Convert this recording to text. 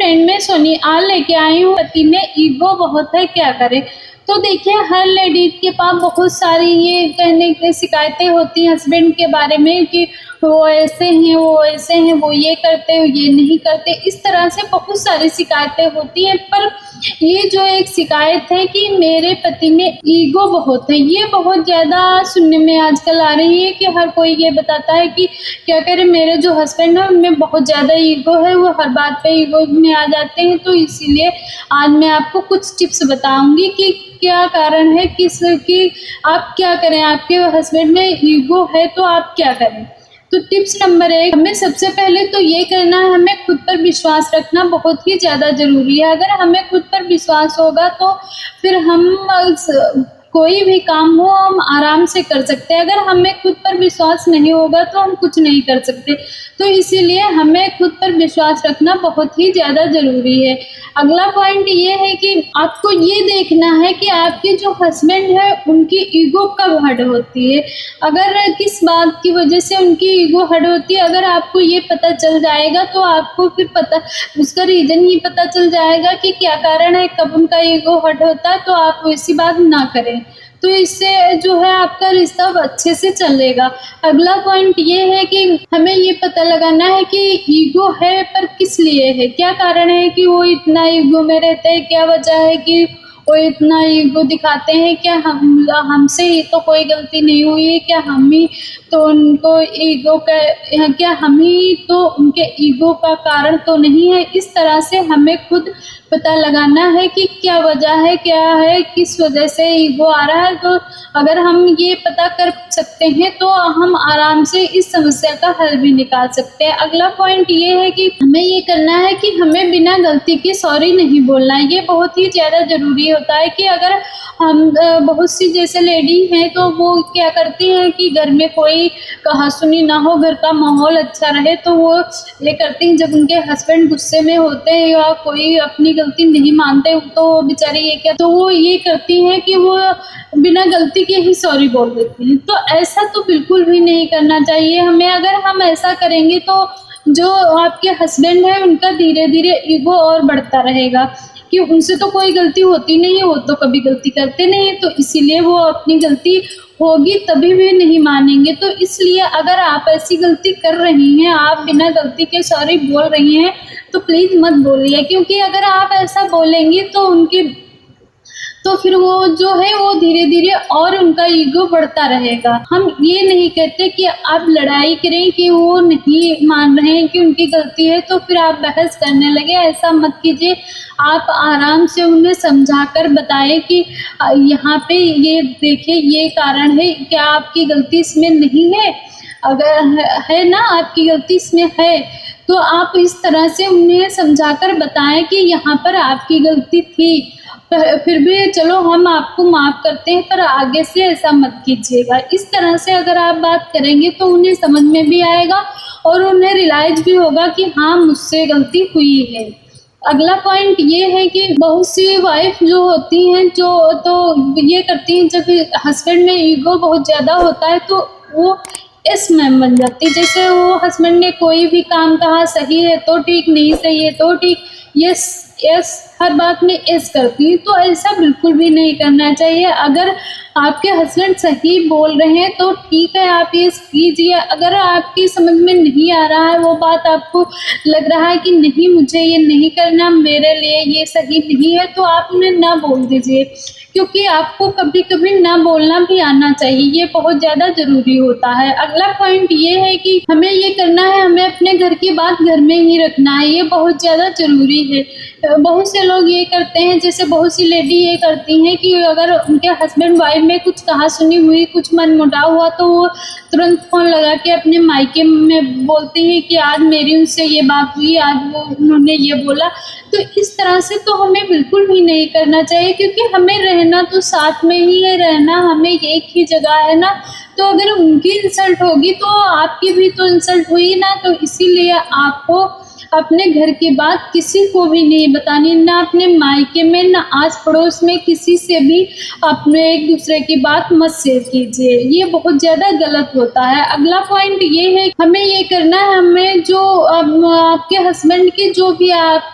Friend में सोनियाल लेके आई हूँ, पति में ईगो बहुत है, क्या करें। तो देखिए, हर लेडीज के पास बहुत सारी ये कहने की शिकायतें होती हैं हस्बैंड के बारे में कि वो ऐसे हैं, वो ऐसे हैं, वो ये करते, ये नहीं करते। इस तरह से बहुत सारी शिकायतें होती हैं। पर ये जो एक शिकायत है कि मेरे पति में ईगो बहुत है, ये बहुत ज़्यादा सुनने में आजकल आ रही है कि हर कोई ये बताता है कि क्या करें, मेरे जो हस्बैंड है उनमें बहुत ज़्यादा ईगो है, वो हर बात पे ईगो में आ जाते हैं। तो इसीलिए आज मैं आपको कुछ टिप्स बताऊंगी कि क्या कारण है कि आप क्या करें, आपके हस्बैंड में ईगो है तो आप क्या करें। तो टिप्स नंबर 1, हमें सबसे पहले तो ये करना है, हमें खुद पर विश्वास रखना बहुत ही ज़्यादा ज़रूरी है। अगर हमें खुद पर विश्वास होगा तो फिर हम कोई भी काम हो हम आराम से कर सकते हैं। अगर हमें खुद पर विश्वास नहीं होगा तो हम कुछ नहीं कर सकते। तो इसीलिए हमें खुद पर विश्वास रखना बहुत ही ज़्यादा ज़रूरी है। अगला पॉइंट ये है कि आपको ये देखना है कि आपके जो हस्बैंड है उनकी ईगो कब हर्ट होती है, अगर किस बात की वजह से उनकी ईगो हर्ट होती है। अगर आपको ये पता चल जाएगा तो आपको फिर उसका रीज़न ही पता चल जाएगा कि क्या कारण है, कब उनका ईगो हर्ट होता है, तो आप वैसी बात ना करें। तो इससे जो है आपका रिश्ता अच्छे से चलेगा। अगला पॉइंट ये है कि हमें ये पता लगाना है कि ईगो है पर किस लिए है, क्या कारण है कि वो इतना ईगो में रहते हैं, क्या वजह है कि वो इतना ईगो दिखाते हैं। क्या हमसे ही तो कोई गलती नहीं हुई है, क्या हम ही तो उनको ईगो का, क्या हम ही तो उनके ईगो का कारण तो नहीं है। इस तरह से हमें खुद पता लगाना है कि क्या वजह है, क्या है, किस वजह से ईगो आ रहा है। तो अगर हम ये पता कर सकते हैं तो हम आराम से इस समस्या का हल भी निकाल सकते हैं। अगला पॉइंट ये है कि हमें ये करना है कि हमें बिना गलती के सॉरी नहीं बोलना है। ये बहुत ही ज़्यादा ज़रूरी होता है कि अगर हम बहुत सी जैसे लेडी हैं तो वो क्या करती हैं कि घर में कोई कहा-सुनी ना हो, घर का माहौल अच्छा रहे, तो वो ये करती हैं जब उनके हस्बैंड गुस्से में होते हैं या कोई अपनी गलती नहीं मानते तो बेचारी वो ये करती हैं कि वो बिना गलती के ही सॉरी बोल देती हैं। तो ऐसा तो बिल्कुल भी नहीं करना चाहिए हमें। अगर हम ऐसा करेंगे तो जो आपके हस्बैंड हैं उनका धीरे-धीरे ईगो और बढ़ता रहेगा कि उनसे तो कोई गलती होती नहीं है, वो तो कभी गलती करते नहीं हैं, तो इसीलिए वो अपनी गलती होगी तभी भी नहीं मानेंगे। तो इसलिए अगर आप ऐसी गलती कर रही हैं, आप बिना गलती के सॉरी बोल रही हैं, तो प्लीज़ मत बोलिए, क्योंकि अगर आप ऐसा बोलेंगी तो फिर वो जो है वो धीरे-धीरे और उनका ईगो बढ़ता रहेगा। हम ये नहीं कहते कि आप लड़ाई करें कि वो नहीं मान रहे हैं कि उनकी गलती है तो फिर आप बहस करने लगे, ऐसा मत कीजिए। आप आराम से उन्हें समझाकर बताएँ कि यहाँ पे ये देखिए ये कारण है, क्या आपकी गलती इसमें नहीं है? अगर है ना आपकी गलती इसमें है, तो आप इस तरह से उन्हें समझाकर बताएँ कि यहाँ पर आपकी गलती थी। फिर भी चलो हम आपको माफ़ करते हैं, पर आगे से ऐसा मत कीजिएगा। इस तरह से अगर आप बात करेंगे तो उन्हें समझ में भी आएगा और उन्हें रियलाइज़ भी होगा कि हाँ, मुझसे गलती हुई है। अगला पॉइंट ये है कि बहुत सी वाइफ़ जो होती हैं जो तो ये करती हैं, जब हस्बैंड में ईगो बहुत ज़्यादा होता है तो वो यस मैम बन जाती है। जैसे वो हस्बैंड ने कोई भी काम कहा, सही है तो ठीक, नहीं सही है तो ठीक, यस यस हर बात में यस करती हैं। तो ऐसा बिल्कुल भी नहीं करना चाहिए। अगर आपके हस्बैंड सही बोल रहे हैं तो ठीक है, आप यस कीजिए। अगर आपकी समझ में नहीं आ रहा है वो बात, आपको लग रहा है कि नहीं मुझे ये नहीं करना, मेरे लिए ये सही नहीं है, तो आप उन्हें ना बोल दीजिए, क्योंकि आपको कभी-कभी ना बोलना भी आना चाहिए, ये बहुत ज़्यादा ज़रूरी होता है। अगला पॉइंट ये है कि हमें ये करना है, हमें अपने घर की बात घर में ही रखना है, ये बहुत ज़्यादा ज़रूरी है। बहुत से लोग ये करते हैं, जैसे बहुत सी लेडी ये करती हैं कि अगर उनके हस्बैंड वाइफ में कुछ कहा-सुनी हुई, कुछ मनमुटाव हुआ तो वो तुरंत फ़ोन लगा के अपने मायके में बोलती हैं कि आज मेरी उनसे ये बात हुई, आज उन्होंने ये बोला। तो इस तरह से तो हमें बिल्कुल भी नहीं करना चाहिए, क्योंकि हमें रहना तो साथ में ही है, रहना हमें एक ही जगह है ना। तो अगर उनकी इंसल्ट होगी तो आपकी भी तो इंसल्ट हुई ना। तो इसीलिए आपको अपने घर की बात किसी को भी नहीं बतानी, ना अपने मायके में, ना आस-पड़ोस में, किसी से भी अपने एक-दूसरे की बात मत शेयर कीजिए, ये बहुत ज़्यादा गलत होता है। अगला पॉइंट ये है, हमें ये करना है, हमें जो आपके हस्बैंड की जो भी आपको